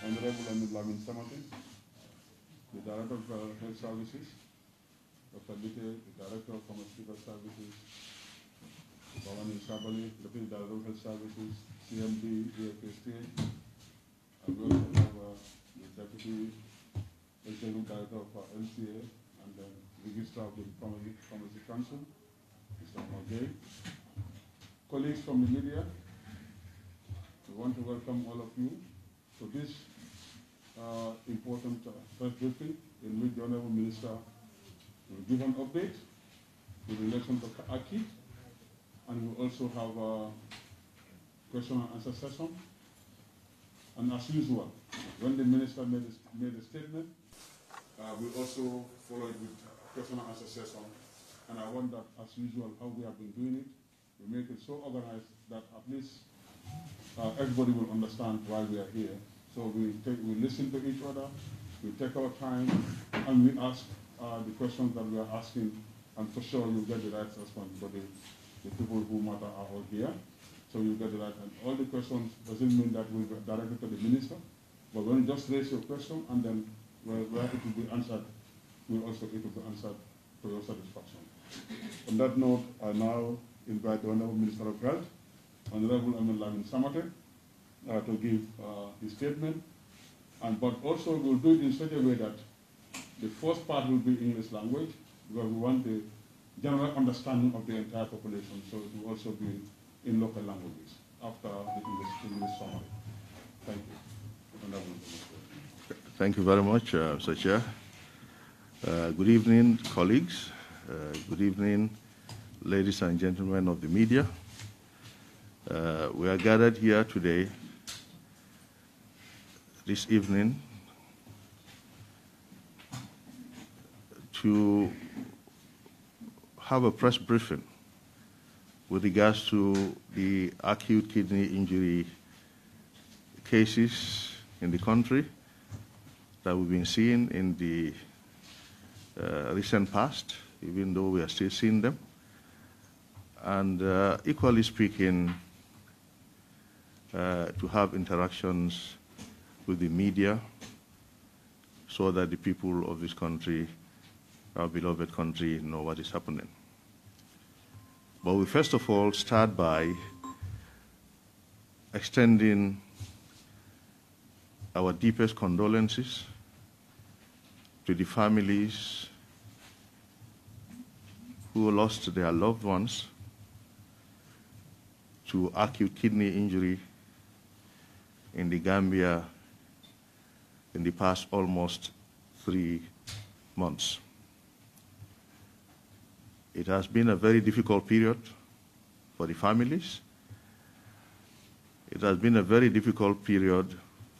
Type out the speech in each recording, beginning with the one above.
Honorable Amin Samati, the Director of Health Services, Dr. Bite, the Director of Pharmaceutical Services, Bhavani Shabali, Deputy Director of Health Services, CMD, AKI, and we also have the Deputy Executive Director of LCA and the Registrar of the Pharmacy Council, Mr. Morgay. Colleagues from the media, we want to welcome all of you to this important first briefing in which the Honorable Minister will give an update in relation to AKI, and we'll also have a question and answer session. And as usual, when the Minister made a statement, we also follow it with a question and answer session. And I want that, as usual, how we have been doing it, we make it so organized that at least everybody will understand why we are here. So we listen to each other, we take our time, and we ask the questions that we are asking, and for sure you'll get the right response for the people who matter are all here. So you get the right, and all the questions doesn't mean that we'll be directed to the minister, but when you just raise your question and then where it will be answered, it will be answered to your satisfaction. On that note, I now invite the Honorable Minister of Health, Honorable Amin Samate, to give his statement, but also we'll do it in such a way that the first part will be English language, because we want the general understanding of the entire population, so it will also be in local languages after the English summary. Thank you. Honorable Minister. Thank you very much, Mr. Chair. Good evening, colleagues. Good evening, ladies and gentlemen of the media. We are gathered here today, this evening, to have a press briefing with regards to the acute kidney injury cases in the country that we've been seeing in the recent past, even though we are still seeing them. And equally speaking, to have interactions with the media so that the people of this country, our beloved country, know what is happening. But we first of all start by extending our deepest condolences to the families who lost their loved ones to acute kidney injury in the Gambia in the past almost 3 months. It has been a very difficult period for the families. It has been a very difficult period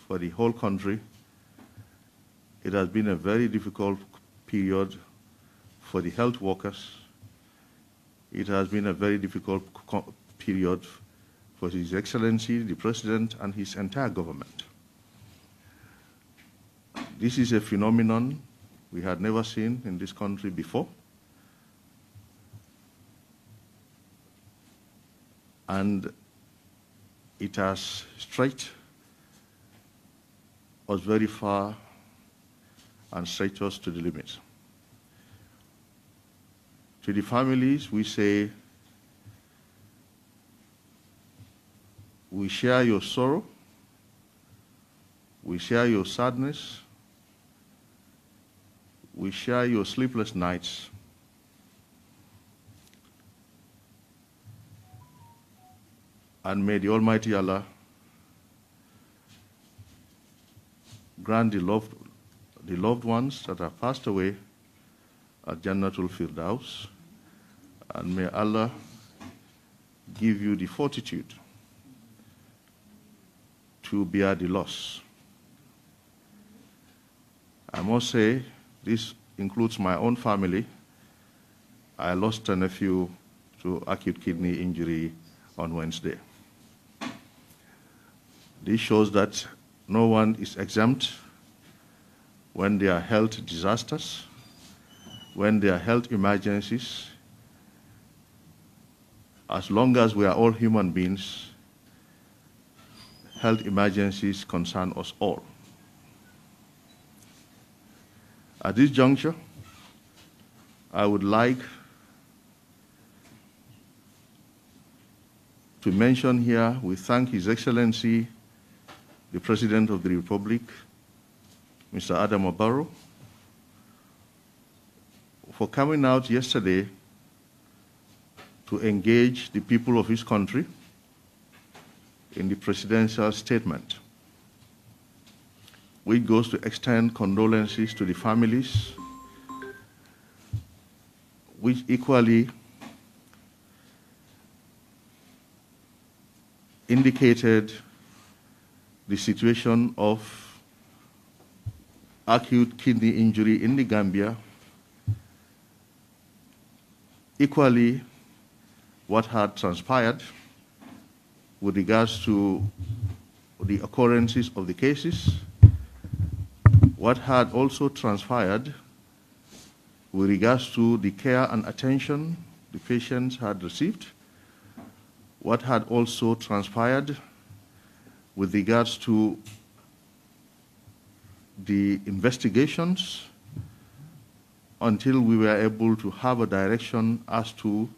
for the whole country. It has been a very difficult period for the health workers. It has been a very difficult period for His Excellency, the President, and his entire government. This is a phenomenon we had never seen in this country before. And it has stretched us very far and stretched us to the limits. To the families, we say, we share your sorrow, we share your sadness, we share your sleepless nights. And may the Almighty Allah grant the loved ones that have passed away at Jannatul Firdaus, and may Allah give you the fortitude to bear the loss. I must say, this includes my own family. I lost a nephew to acute kidney injury on Wednesday. This shows that no one is exempt when there are health disasters, when there are health emergencies. As long as we are all human beings, health emergencies concern us all. At this juncture, I would like to mention here, we thank His Excellency, the President of the Republic, Mr. Adama Barrow, for coming out yesterday to engage the people of his country in the presidential statement, which goes to extend condolences to the families, which equally indicated the situation of acute kidney injury in the Gambia, equally what had transpired with regards to the occurrences of the cases, what had also transpired with regards to the care and attention the patients had received, what had also transpired with regards to the investigations until we were able to have a direction as to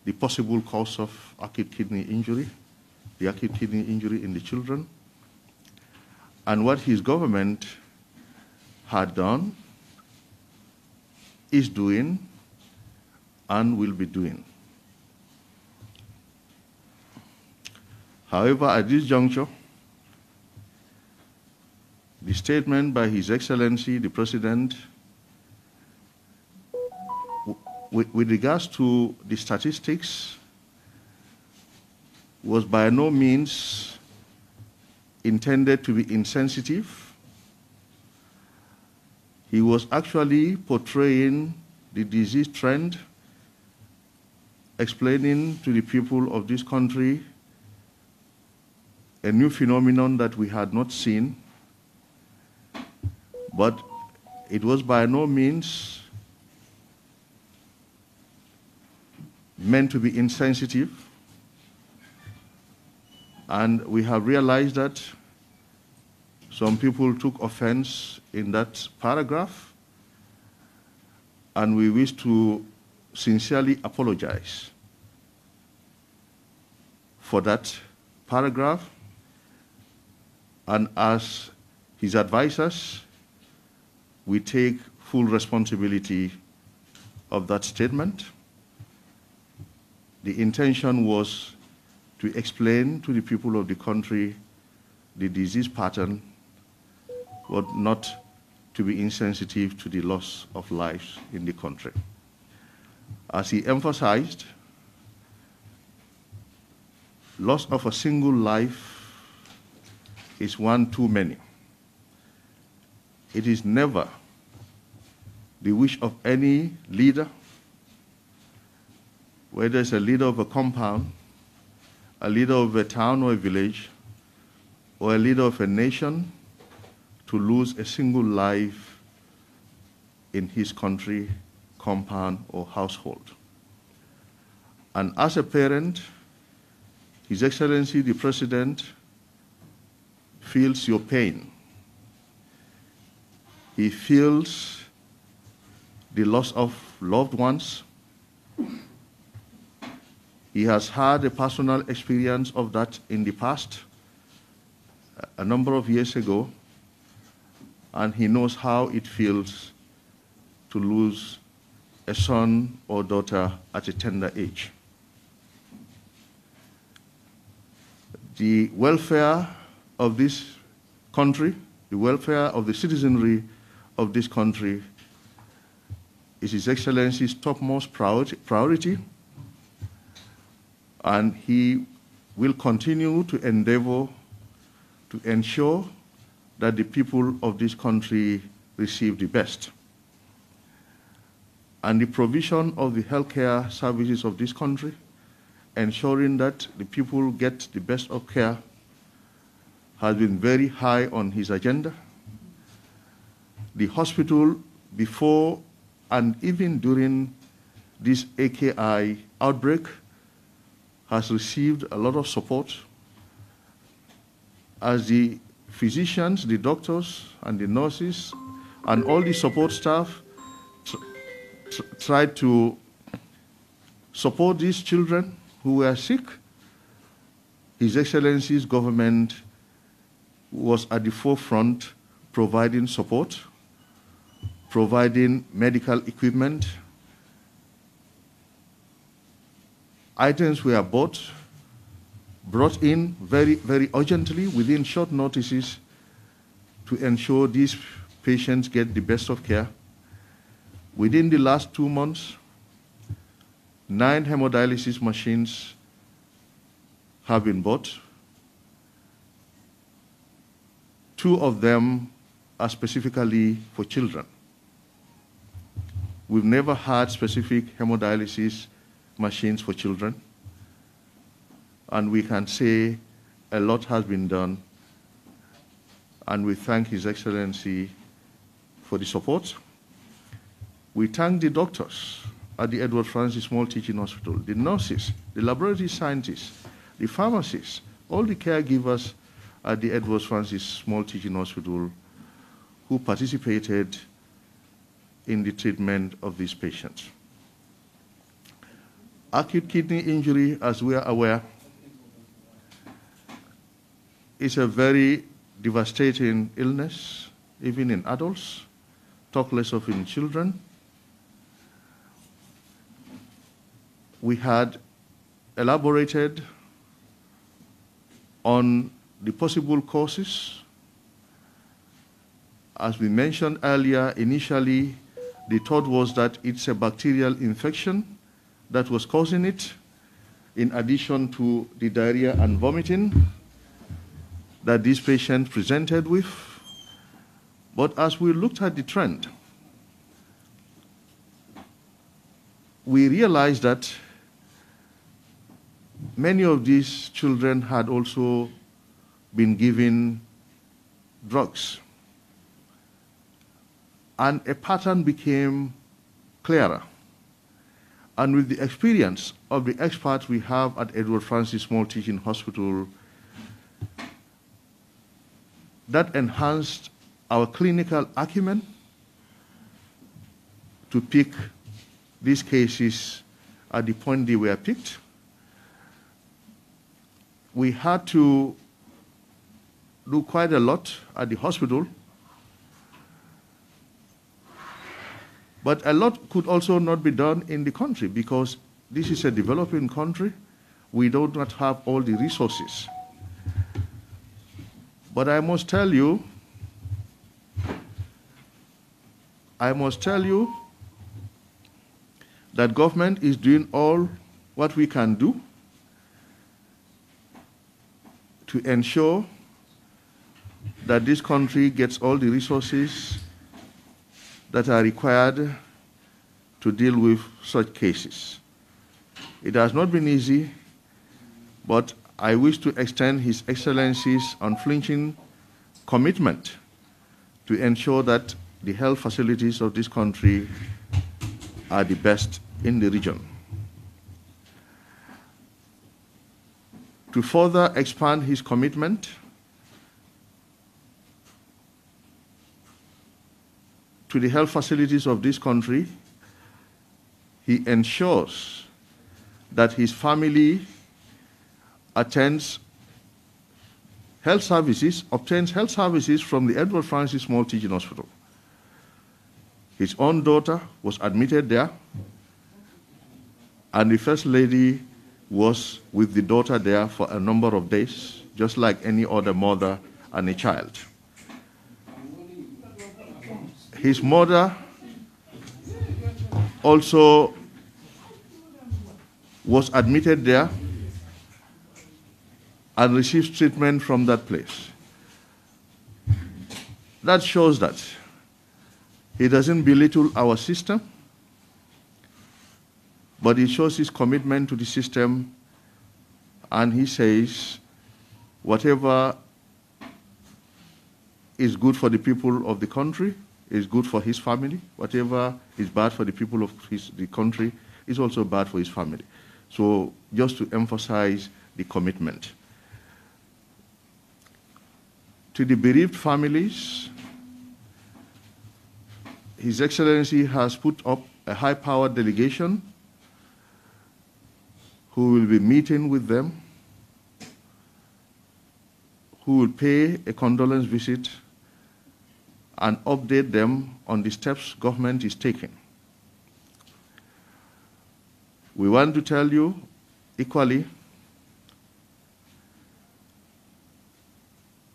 the possible cause of acute kidney injury, the acute kidney injury in the children, and what his government had done, is doing, and will be doing. However, at this juncture, the statement by His Excellency, the President, with regards to the statistics, was by no means intended to be insensitive. He was actually portraying the disease trend, explaining to the people of this country a new phenomenon that we had not seen, but it was by no means meant to be insensitive. And we have realized that some people took offense in that paragraph, and we wish to sincerely apologize for that paragraph. And as his advisors, we take full responsibility of that statement. The intention was to explain to the people of the country the disease pattern, but not to be insensitive to the loss of lives in the country. As he emphasized, loss of a single life is one too many. It is never the wish of any leader, whether it's a leader of a compound, a leader of a town or a village, or a leader of a nation, to lose a single life in his country, compound, or household. And as a parent, His Excellency the President feels your pain. He feels the loss of loved ones. He has had a personal experience of that in the past, a number of years ago, and he knows how it feels to lose a son or daughter at a tender age. The welfare of this country, the welfare of the citizenry of this country, is His Excellency's topmost priority, and he will continue to endeavor to ensure that the people of this country receive the best. And the provision of the healthcare services of this country, ensuring that the people get the best of care, has been very high on his agenda. The hospital, before and even during this AKI outbreak, has received a lot of support as the physicians, the doctors, and the nurses and all the support staff tried to support these children who were sick. His Excellency's government was at the forefront providing support, providing medical equipment. Items were brought in very, very urgently within short notices to ensure these patients get the best of care. Within the last 2 months, 9 hemodialysis machines have been bought. 2 of them are specifically for children. We've never had specific hemodialysis machines for children, and we can say a lot has been done, and we thank His Excellency for the support. We thank the doctors at the Edward Francis Small Teaching Hospital, the nurses, the laboratory scientists, the pharmacists, all the caregivers at the Edward Francis Small Teaching Hospital who participated in the treatment of these patients. Acute kidney injury, as we are aware, is a very devastating illness, even in adults, talk less of in children. We had elaborated on the possible causes. As we mentioned earlier, initially, the thought was that it's a bacterial infection that was causing it, in addition to the diarrhea and vomiting that these patients presented with. But as we looked at the trend, we realized that many of these children had also been given drugs. And a pattern became clearer. And with the experience of the experts we have at Edward Francis Small Teaching Hospital, that enhanced our clinical acumen to pick these cases at the point they were picked. We had to do quite a lot at the hospital, but a lot could also not be done in the country because this is a developing country. We do not have all the resources. But I must tell you that government is doing all what we can do to ensure that this country gets all the resources that are required to deal with such cases. It has not been easy, but I wish to extend His Excellency's unflinching commitment to ensure that the health facilities of this country are the best in the region. To further expand his commitment to the health facilities of this country, he ensures that his family obtains health services from the Edward Francis Small Teaching Hospital. His own daughter was admitted there, and the First Lady was with the daughter there for a number of days, just like any other mother and a child. His mother also was admitted there and received treatment from that place. That shows that he doesn't belittle our system, but he shows his commitment to the system, and he says whatever is good for the people of the country is good for his family. Whatever is bad for the people of the country is also bad for his family. So just to emphasize the commitment. To the bereaved families, His Excellency has put up a high-powered delegation who will be meeting with them, who will pay a condolence visit and update them on the steps government is taking. We want to tell you equally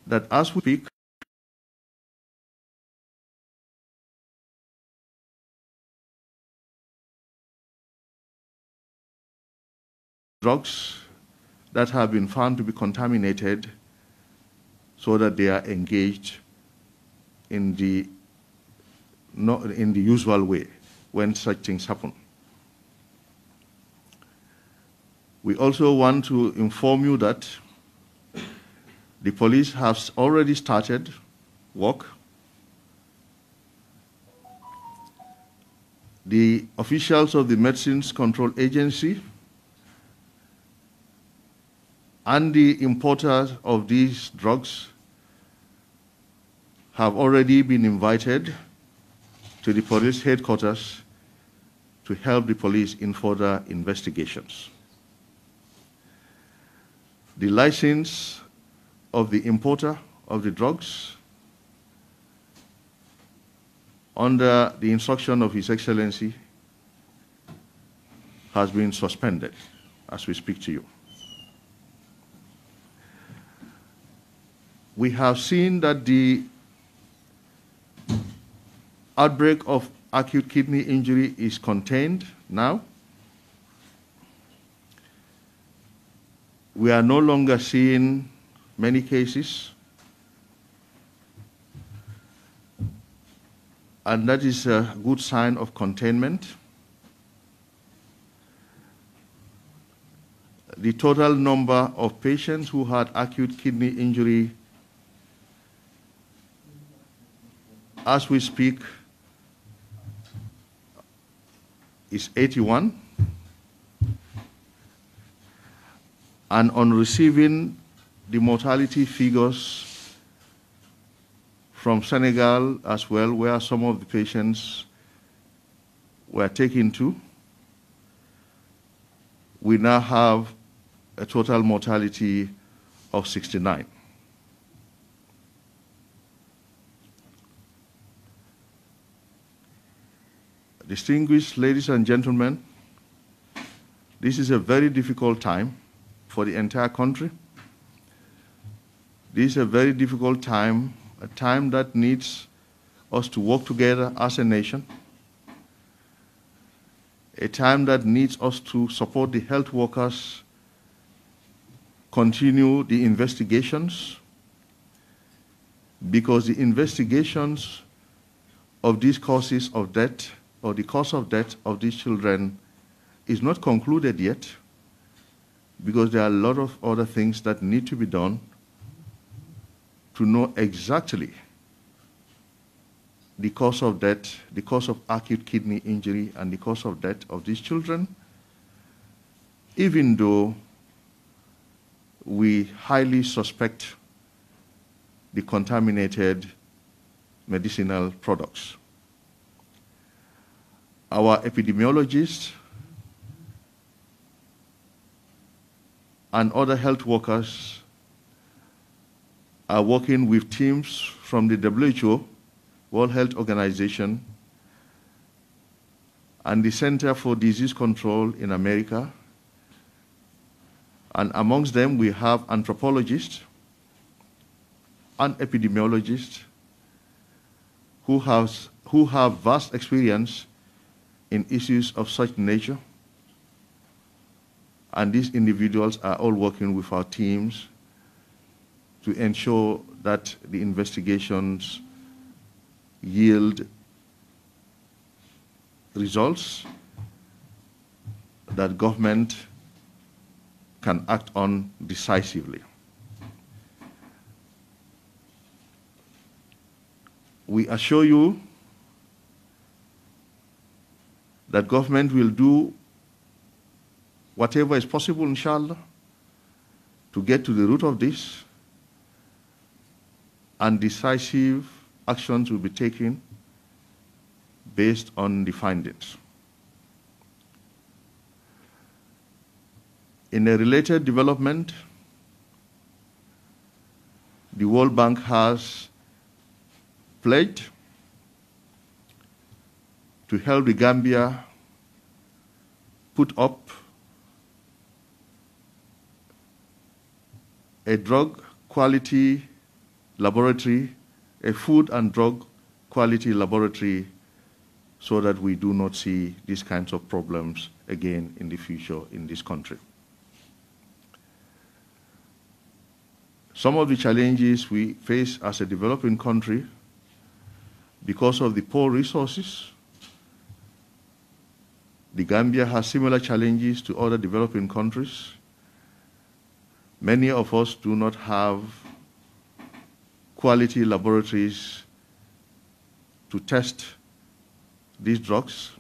that as we speak, drugs that have been found to be contaminated so that they are engaged in the usual way when such things happen. We also want to inform you that the police has already started work. The officials of the Medicines Control Agency and the importers of these drugs have already been invited to the police headquarters to help the police in further investigations. The license of the importer of the drugs, under the instruction of His Excellency, has been suspended as we speak to you. We have seen that the outbreak of acute kidney injury is contained now. We are no longer seeing many cases, and that is a good sign of containment. The total number of patients who had acute kidney injury as we speak is 81, and on receiving the mortality figures from Senegal as well, where some of the patients were taken to, we now have a total mortality of 69. Distinguished ladies and gentlemen, this is a very difficult time for the entire country. This is a very difficult time, a time that needs us to work together as a nation, a time that needs us to support the health workers, continue the investigations, because the investigations of these causes of death or the cause of death of these children is not concluded yet, because there are a lot of other things that need to be done to know exactly the cause of death, the cause of acute kidney injury, and the cause of death of these children, even though we highly suspect the contaminated medicinal products. Our epidemiologists and other health workers are working with teams from the WHO, World Health Organization, and the Center for Disease Control in America. And amongst them, we have anthropologists and epidemiologists who have vast experience in issues of such nature. And these individuals are all working with our teams to ensure that the investigations yield results that government can act on decisively. We assure you that government will do whatever is possible, inshallah, to get to the root of this, and decisive actions will be taken based on the findings. In a related development, the World Bank has pledged to help the Gambia put up a drug quality laboratory, a food and drug quality laboratory, so that we do not see these kinds of problems again in the future in this country. Some of the challenges we face as a developing country, because of the poor resources, the Gambia has similar challenges to other developing countries. Many of us do not have quality laboratories to test these drugs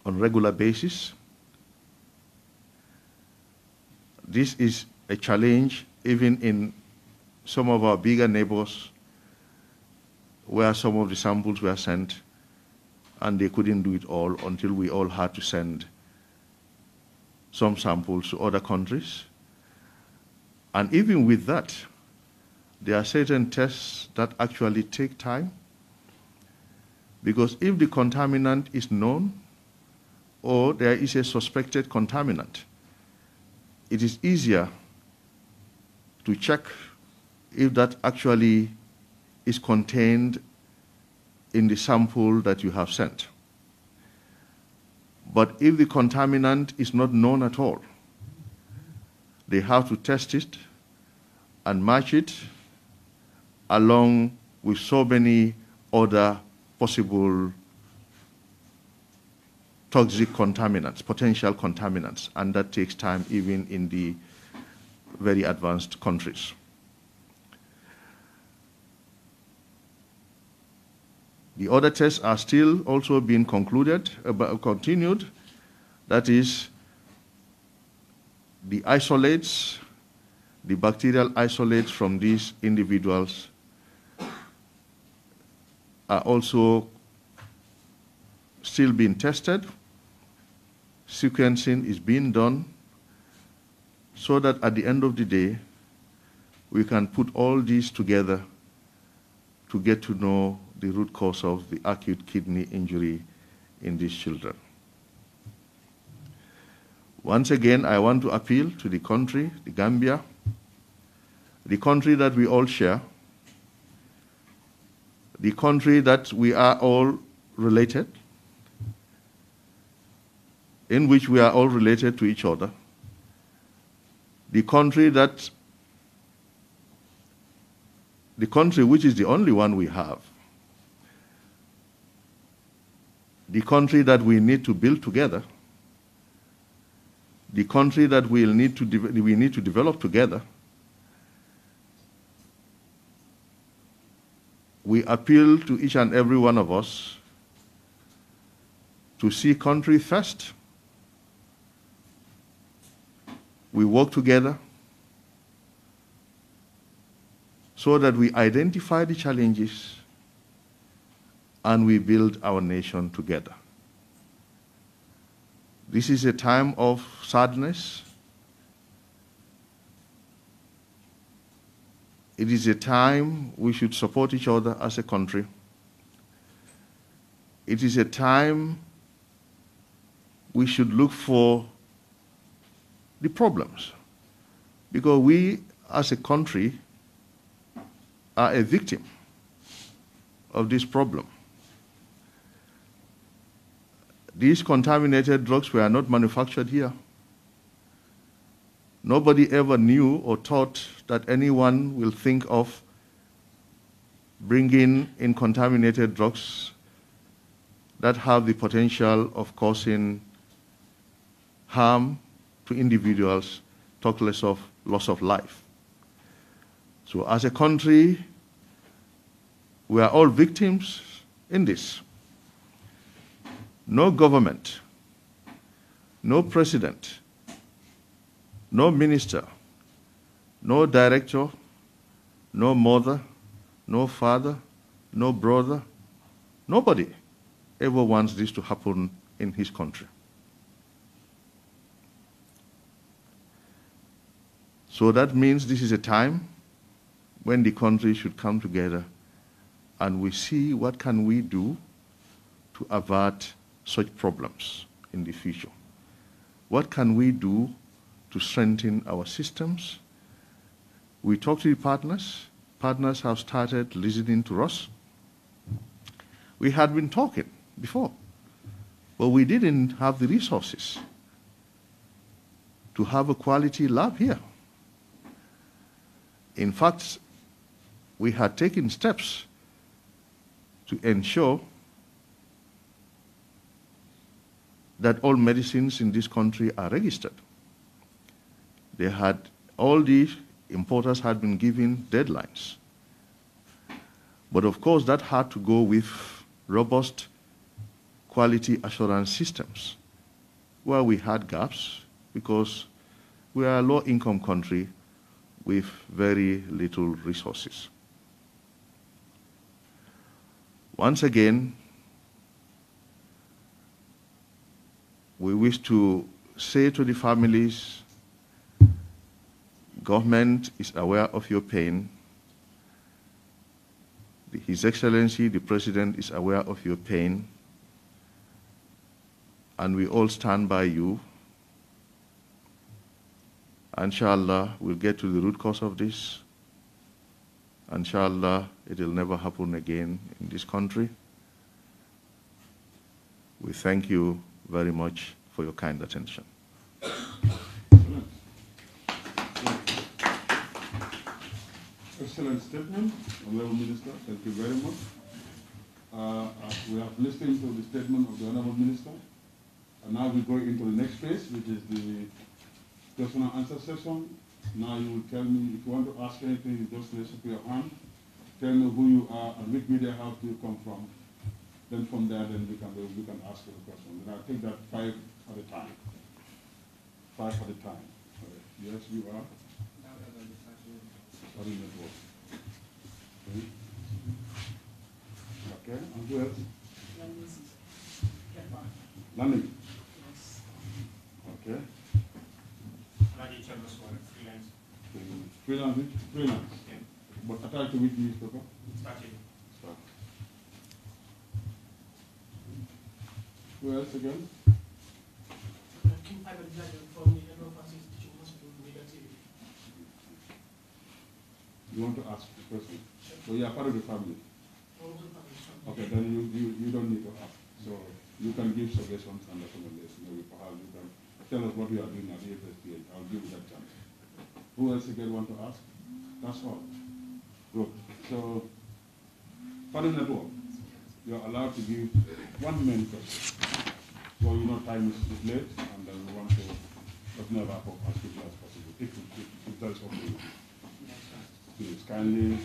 on a regular basis. This is a challenge even in some of our bigger neighbors, where some of the samples were sent and they couldn't do it all until we all had to send some samples to other countries. And even with that, there are certain tests that actually take time, because if the contaminant is known or there is a suspected contaminant, it is easier to check if that actually is contained in the sample that you have sent. But if the contaminant is not known at all, they have to test it and match it along with so many other possible toxic contaminants, potential contaminants, and that takes time even in the very advanced countries. The other tests are still also being continued. That is, the isolates, the bacterial isolates from these individuals are also still being tested. Sequencing is being done so that at the end of the day, we can put all these together to get to know the root cause of the acute kidney injury in these children. Once again, I want to appeal to the country, the Gambia, the country that we all share, the country that we are all related, in which we are all related to each other, the country which is the only one we have, the country that we need to build together, the country that we need to develop together. We appeal to each and every one of us to see country first. We work together so that we identify the challenges and we build our nation together. This is a time of sadness. It is a time we should support each other as a country. It is a time we should look for the problems, because we as a country are a victim of this problem. These contaminated drugs were not manufactured here. Nobody ever knew or thought that anyone will think of bringing in contaminated drugs that have the potential of causing harm to individuals, talk less of loss of life. So as a country, we are all victims in this. No government, no president, no minister, no director, no mother, no father, no brother, Nobody ever wants this to happen in his country. So that means this is a time when the country should come together and we see what can we do to avert such problems in the future. What can we do to strengthen our systems? We talk to the partners. Partners have started listening to us. We had been talking before, but we didn't have the resources to have a quality lab here. In fact, we had taken steps to ensure that all medicines in this country are registered. All these importers had been given deadlines. But of course, that had to go with robust quality assurance systems, where we had gaps because we are a low-income country with very little resources. Once again, we wish to say to the families, government is aware of your pain. His Excellency, the President, is aware of your pain. And we all stand by you. Inshallah, we'll get to the root cause of this. Inshallah, it will never happen again in this country. We thank you very much for your kind attention. Excellent statement, Honorable Minister. Thank you very much. We have listened to the statement of the Honorable Minister. And now we go into the next phase, which is the question and answer session. Now you will tell me, if you want to ask anything, you just raise up your hand. Tell me who you are and which media house do you come from. Then from there, then we can ask you a question. Then I'll take that 5 at a time. 5 at a time. Yes, you are. Okay, and who else? Landing. Yes. Okay. Freelance. Freelance. Yeah. But attached to which newspaper? Started. Start. Who else again? King Private Graduate from the General Francis Teaching Hospital, Negative. You want to ask the person? So you are part of the family. Okay, then you don't need to ask. So you can give suggestions and recommendations. Maybe perhaps you can tell us what you are doing at the FSPH. I'll give you that chance. Who else again want to ask? That's all. Good. So, for the network, you're allowed to give one main question. So you know time is late, and then we want to open it up as quickly as possible. If that's okay. Please kindly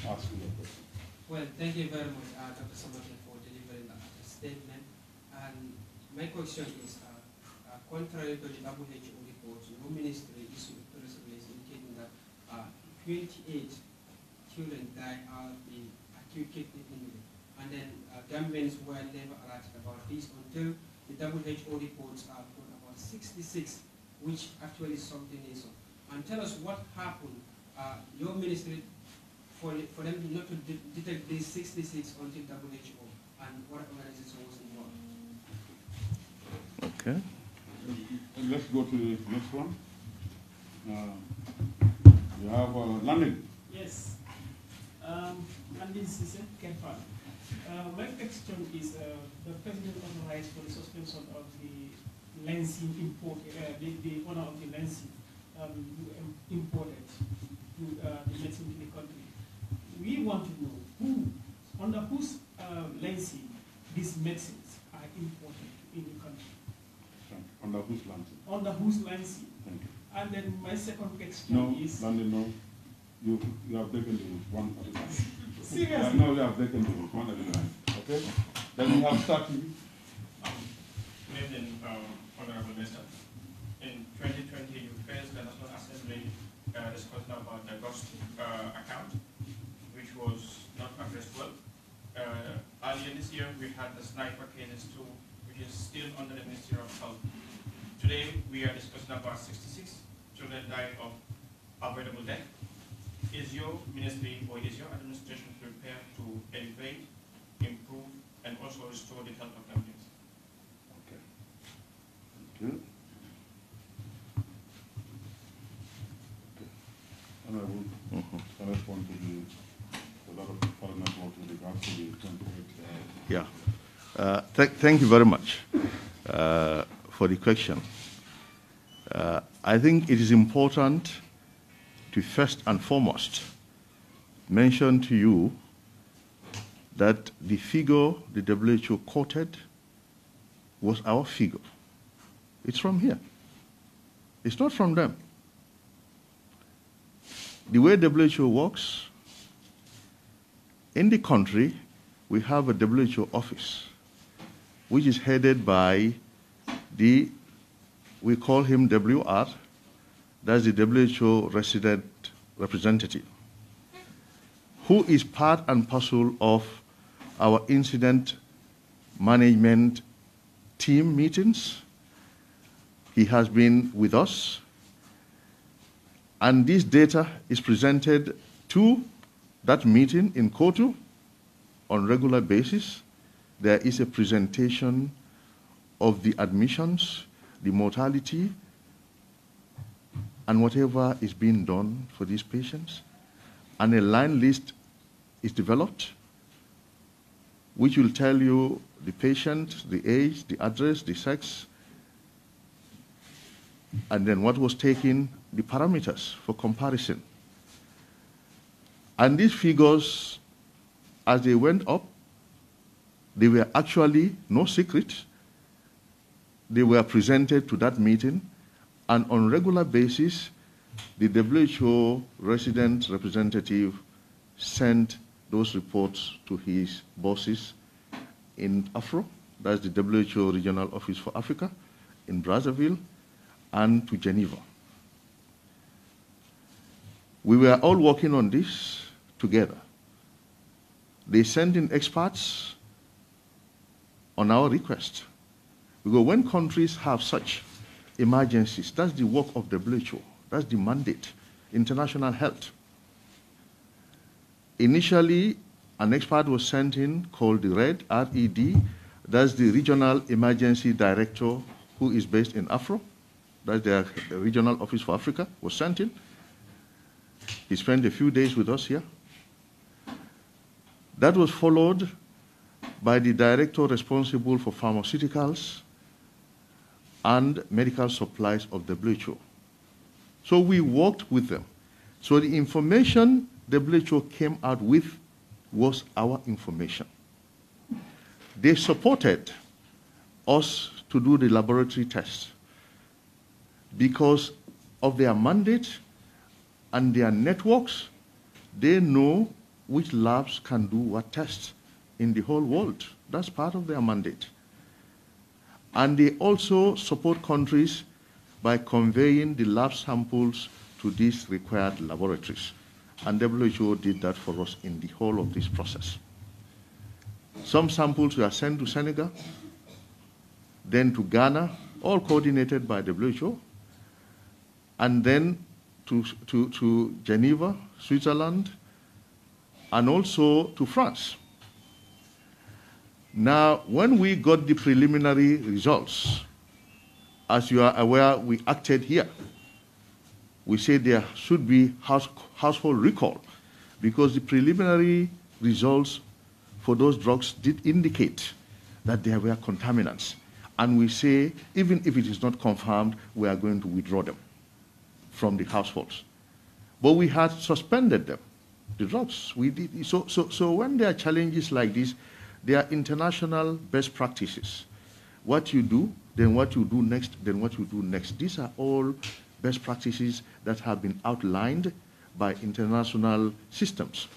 ask your question. Well, thank you very much, Dr. Samake, for delivering that statement. And my question is, contrary to the WHO report, your ministry issued a press release indicating that 28 children died out of the acute kidney injury. And then Gambians were never alerted about this until the WHO reports put about 66, which actually something is. And tell us what happened, your ministry, for them not to detect these 66 until WHO, and what organization was involved. Okay. Let's go to the next one. You have Landing. Yes. And this is a Kefan. My question is the President authorized for the suspension of the lancing import, the owner of the lancing imported to the medicine in the country. We want to know who, under whose lancing these medicines are imported in the country. Under whose lancing? Under whose lancing? Thank you. And then my second question is... Landing, no. You have taken the one at a time. Seriously? No, you have taken the one at a time. Okay? Then you have started. Honorable Minister, in 2020, you faced the National Assembly discussion about the ghost account, which was not addressed well. Earlier this year we had the sniper cases too, which is still under the Ministry of Health. Today we are discussing about 66 children died of avoidable death. Is your ministry or is your administration prepared to elevate, improve, and also restore the health of Gambians? Okay. Thank you. And I will respond to a lot of foreigners with regards to the 28. Yeah. Thank you very much for the question. I think it is important to first and foremost mention to you that the figure the WHO quoted was our figure. It's from here. It's not from them. The way WHO works, in the country, we have a WHO office, which is headed by we call him WR, that's the WHO resident representative, who is part and parcel of our incident management team meetings. He has been with us, and this data is presented to that meeting in Kotu on a regular basis. There is a presentation of the admissions, the mortality, and whatever is being done for these patients. And a line list is developed, which will tell you the patient, the age, the address, the sex, and then what was taken, the parameters for comparison. And these figures, as they went up, they were actually no secret. They were presented to that meeting, and on a regular basis, the WHO resident representative sent those reports to his bosses in Afro, that's the WHO Regional Office for Africa, in Brazzaville, and to Geneva. We were all working on this together. They sent in experts on our request. Because when countries have such emergencies, that's the work of WHO, that's the mandate, international health. Initially, an expert was sent in called the RED, R-E-D, that's the Regional Emergency Director who is based in Afro, that's their Regional Office for Africa, was sent in. He spent a few days with us here. That was followed by the director responsible for pharmaceuticals and medical supplies of WHO. So we worked with them. So the information WHO came out with was our information. They supported us to do the laboratory tests because of their mandate and their networks. They know which labs can do what tests in the whole world. That's part of their mandate. And they also support countries by conveying the lab samples to these required laboratories. And WHO did that for us in the whole of this process. Some samples were sent to Senegal, then to Ghana, all coordinated by WHO, and then to Geneva, Switzerland, and also to France. Now, when we got the preliminary results, as you are aware, we acted here. We said there should be household recall because the preliminary results for those drugs did indicate that there were contaminants. And we say, even if it is not confirmed, we are going to withdraw them from the households. But we had suspended them, the drugs. We did. So when there are challenges like this, there are international best practices. What you do, then what you do next, then what you do next. These are all best practices that have been outlined by international systems.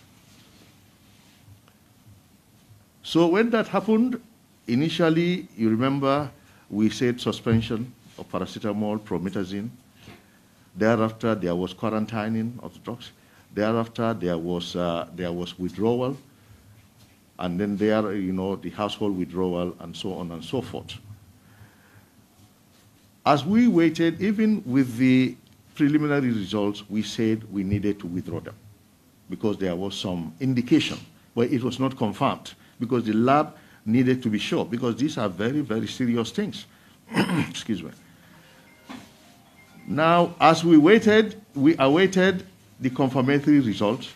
So when that happened, initially, you remember, we said suspension of paracetamol, promethazine. Thereafter, there was quarantining of the drugs. Thereafter, there was withdrawal. and then there, the household withdrawal, and so on and so forth. As we waited, even with the preliminary results, we said we needed to withdraw them because there was some indication, but it was not confirmed because the lab needed to be sure, because these are very, very serious things. Excuse me. Now, as we awaited the confirmatory results,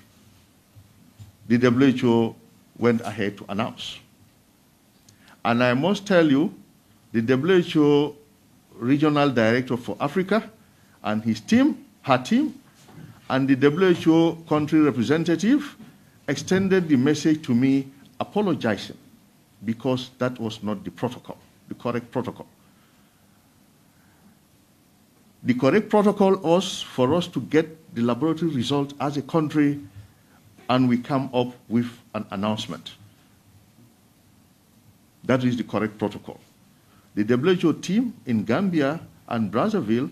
the WHO went ahead to announce. And I must tell you, the WHO Regional Director for Africa and his team, her team, and the WHO country representative extended the message to me apologizing because that was not the protocol, the correct protocol. The correct protocol was for us to get the laboratory results as a country, and we come up with an announcement. That is the correct protocol. The WHO team in Gambia and Brazzaville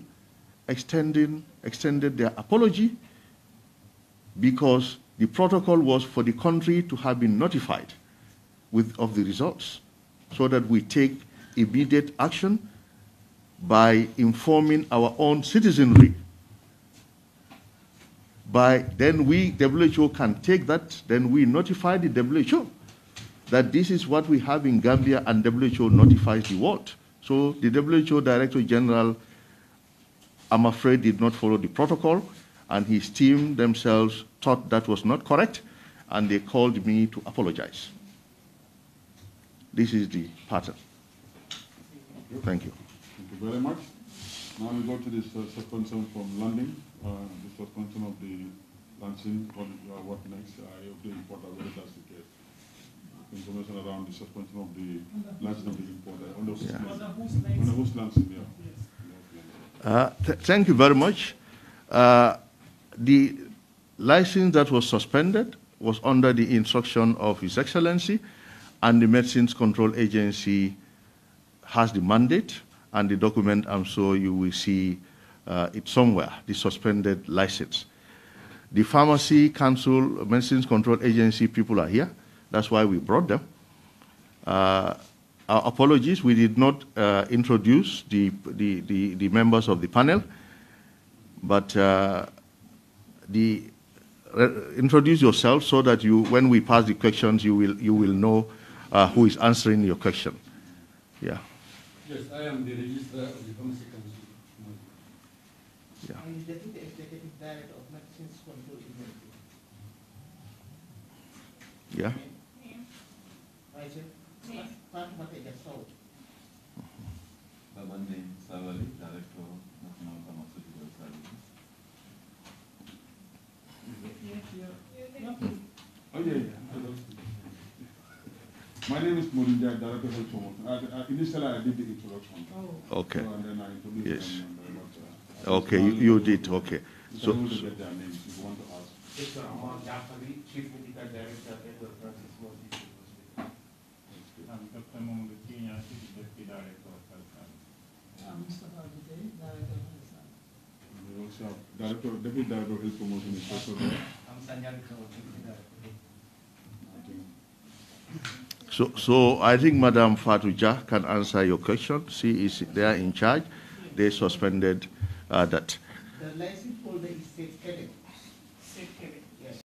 extended their apology because the protocol was for the country to have been notified of the results so that we take immediate action by informing our own citizenry. Then we, WHO, can take that, then we notify the WHO that this is what we have in Gambia, and WHO notifies the world. So the WHO Director General, I'm afraid, did not follow the protocol, and his team themselves thought that was not correct, and they called me to apologize. This is the pattern. Thank you. Thank you very much. Now we go to this suspension from landing, the suspension of the launching. What next? I hope the importer whether that's the case. Information around the suspension of the launching of the importer. On the host launching, yeah. Thank you very much. The license that was suspended was under the instruction of His Excellency, and the Medicines Control Agency has the mandate, and the document, I'm sure you will see it somewhere, the suspended license. The Pharmacy Council, Medicines Control Agency people are here. That's why we brought them. Our apologies, we did not introduce the members of the panel, but introduce yourself so that when we pass the questions, you will know who is answering your question. Yeah. Yes, I am the Registrar of the Pharmacy Council. Yeah. I'm the Deputy Executive Director of Medicines Control Agency. Yeah. Director of National Pharmaceutical Services. Oh, yeah. My name is Morinja, Director of Health Promotion. Initially, I did the introduction. Oh. Okay. So, and then I introduced them. Okay, you did. Okay. So, get their names if you want to ask. Dr. Amar Jafari, Chief Medical Director at Edward Francis Moses Hospital. I'm Dr. Mahmoud Kenya, Chief Deputy Director of Health Science. I'm Mr. Abidin, Director of Health Science. We also have Deputy Director of Health Promotion is also there. I'm Sanjay Kawal, Deputy Director. So I think Madam Fatuja can answer your question. She is there in charge. They suspended that. The license holder is safe